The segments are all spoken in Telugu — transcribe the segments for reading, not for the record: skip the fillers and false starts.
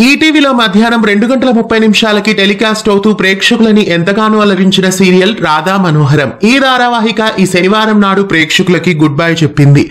ఈటీవీలో మధ్యాహ్నం 2:30 టెలికాస్ట్ అవుతూ ప్రేక్షకులని ఎంతగానో అలరించిన సీరియల్ రాధా మనోహరం. ఈ ధారావాహిక ఈ శనివారం నాడు ప్రేక్షకులకి గుడ్ బై చెప్పింది.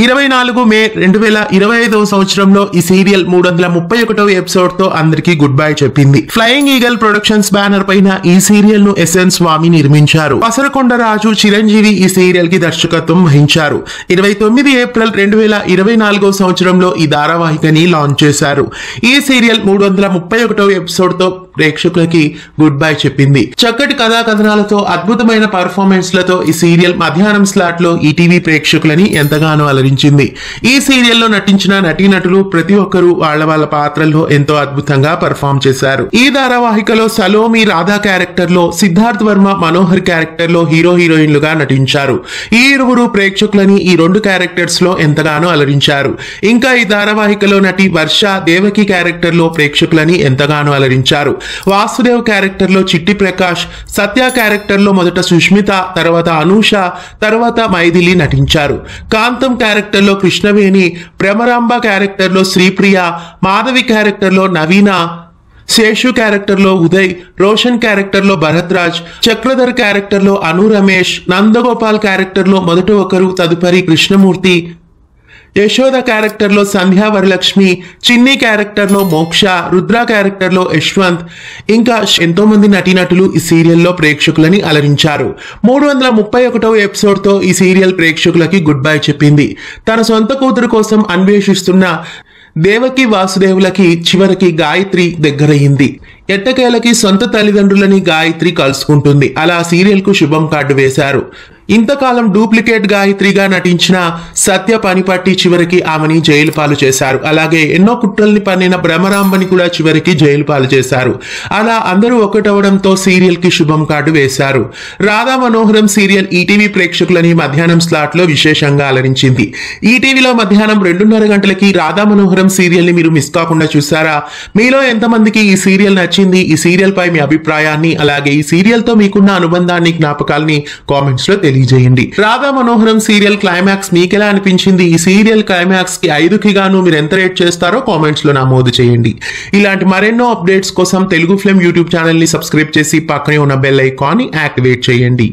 24 మే 2025 సంవత్సరంలో ఈ సీరియల్ 331వ ఎపిసోడ్ తో అందరికీ గుడ్ బై చెప్పింది. ఫ్లయింగ్ ఈగల్ ప్రొడక్షన్స్ బ్యానర్ పైన ఈ సీరియల్ ను ఎస్ఎన్ స్వామి నిర్మించారు. పసరకొండ రాజు చిరంజీవి ఈ సీరియల్ కి దర్శకత్వం వహించారు. 29 ఏప్రిల్ 2024 సంవత్సరంలో ఈ ధారావాహికని లాంచ్ చేశారు. ఈ సీరియల్ 331వ ఎపిసోడ్ తో ప్రేక్షకులకి గుడ్ బై చెప్పింది. చక్కటి కథా కథనాలతో అద్భుతమైన పర్ఫార్మెన్స్ లతో ఈ సీరియల్ మధ్యాహ్నం స్లాట్ లో ఈటీవీ ప్రేక్షకులని ఎంతగానో అలరించింది. ఈ సీరియల్ లో నటించిన నటీనటులు ప్రతి ఒక్కరూ వాళ్ళ పాత్రల్లో ఎంతో అద్భుతంగా పర్ఫార్మ్ చేశారు. ఈ ధారావాహికలో సలోమి రాధా క్యారెక్టర్ లో, సిద్ధార్థ్ వర్మ మనోహర్ క్యారెక్టర్ లో హీరోయిన్లుగా నటించారు. ఈ ఇరువురు ప్రేక్షకులని ఈ రెండు క్యారెక్టర్స్ లో ఎంతగానో అలరించారు. ఇంకా ఈ ధారావాహికలో నటి వర్ష దేవకి క్యారెక్టర్ లో ప్రేక్షకులని ఎంతగానో అలరించారు. వాసుదేవ్ క్యారెక్టర్ లో చిట్టి ప్రకాష్, సత్య క్యారెక్టర్ లో మొదట సుష్మిత, తర్వాత అనూష, తర్వాత మైథిలి నటించారు. కాంతం క్యారెక్టర్ లో కృష్ణవేణి, భ్రమరాంబ క్యారెక్టర్ లో శ్రీప్రియ, మాధవి క్యారెక్టర్ లో నవీన, శేషు క్యారెక్టర్ లో ఉదయ్, రోషన్ క్యారెక్టర్ లో భరద్రాజ్, చక్రధర్ క్యారెక్టర్ లో అను రమేష్, నందగోపాల్ క్యారెక్టర్ లో మొదట ఒకరు తదుపరి కృష్ణమూర్తి, యశోద క్యారెక్టర్ లో సంధ్యా వరలక్ష్మి, చిన్ని క్యారెక్టర్ లో మోక్ష, రుద్ర క్యారెక్టర్ లో యశ్వంత్, ఇంకా ఎంతో మంది నటీనటులు ఈ సీరియల్లో ప్రేక్షకులని అలరించారు. 331వ ఎపిసోడ్ తో ఈ సీరియల్ ప్రేక్షకులకి గుడ్ బై చెప్పింది. తన సొంత కూతురు కోసం అన్వేషిస్తున్న దేవకి వాసుదేవులకి చివరికి గాయత్రి దగ్గరయ్యింది. ఎట్టకేలకి సొంత తల్లిదండ్రులని గాయత్రి కలుసుకుంటుంది. అలా సీరియల్ కు శుభం కార్డు వేశారు. ఇంతకాలం డూప్లికేట్ గాయత్రిగా నటించిన సత్య పనిపట్టి చివరికి ఆమెని జైలు పాలు చేశారు. అలాగే ఎన్నో కుట్రల్ని పన్నిన భ్రమరాంబని కూడా చివరికి జైలు పాలు చేశారు. అలా అందరూ ఒకటవడంతో సీరియల్ కి శుభం కార్డు వేశారు. రాధా మనోహరం సీరియల్ ఈటీవీ ప్రేక్షకులని మధ్యాహ్నం స్లాట్ లో విశేషంగా అలరించింది. ఈటీవీలో మధ్యాహ్నం 2:30 గంటలకి రాధా మనోహరం సీరియల్ ని మీరు మిస్ కాకుండా చూసారా? మీలో ఎంతమందికి ఈ సీరియల్ నచ్చింది? ఈ సీరియల్ పై మీ అభిప్రాయాన్ని, అలాగే ఈ సీరియల్ తో మీకున్న అనుబంధాన్ని, జ్ఞాపకాలని కామెంట్స్ లో తెలియజేయండి. రాధా మనోహరం సీరియల్ క్లైమాక్స్ మీకెలా అనిపించింది? ఈ సీరియల్ క్లైమాక్స్ కి 5కి గాను మీరు ఎంత రేట్ చేస్తారో కామెంట్స్ లో నమోదు చేయండి. ఇలాంటి మరెన్నో అప్డేట్స్ కోసం తెలుగు ఫిల్మ్ యూట్యూబ్ ఛానల్ ని సబ్స్క్రైబ్ చేసి పక్కనే ఉన్న బెల్ ఐకాన్ ని యాక్టివేట్ చేయండి.